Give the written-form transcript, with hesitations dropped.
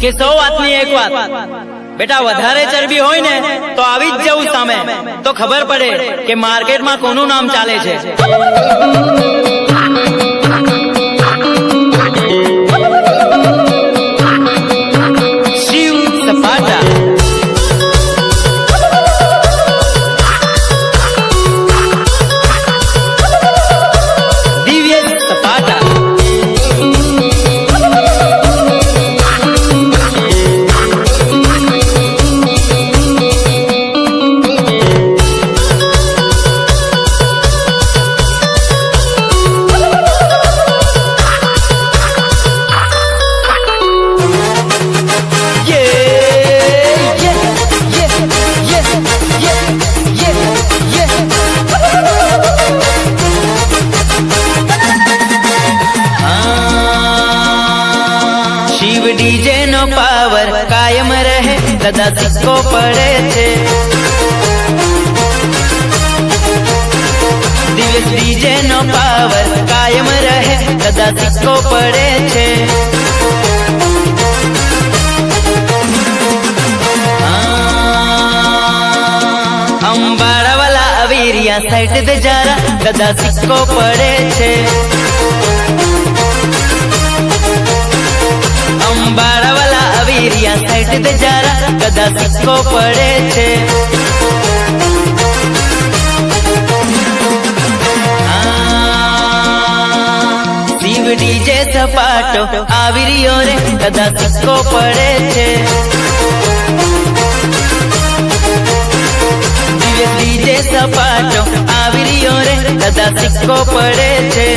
કે 100 વાતની એક વાત બેટા, વધારે ચરબી હોય ને તો આવી જ જવું સામે, તો ખબર પડે કે માર્કેટમાં કોનું નામ ચાલે છે। શિવ સપાટા દિવ્ય સપાટા શિવ ડીજે નો પાવર કાયમ રહે, કદા સિક્કો પડે છે। દિવ્ય ડીજે નો પાવર કાયમ રહે, કદા સિક્કો પડે છે। અંબાડા વાલા અવીરિયા સાઈડ દે જારા, કદા સિક્કો પડે છે। અંબાડા વાલા અવીરિયા સાઈડ દે જારા, કદા સિક્કો પડે છે। શિવ ડીજે સપાટો આવીરિયો રે, કદા સિક્કો પડે છે। દિવ્ય ડીજે સપાટો આવીરિયો રે, કદા સિક્કો પડે છે।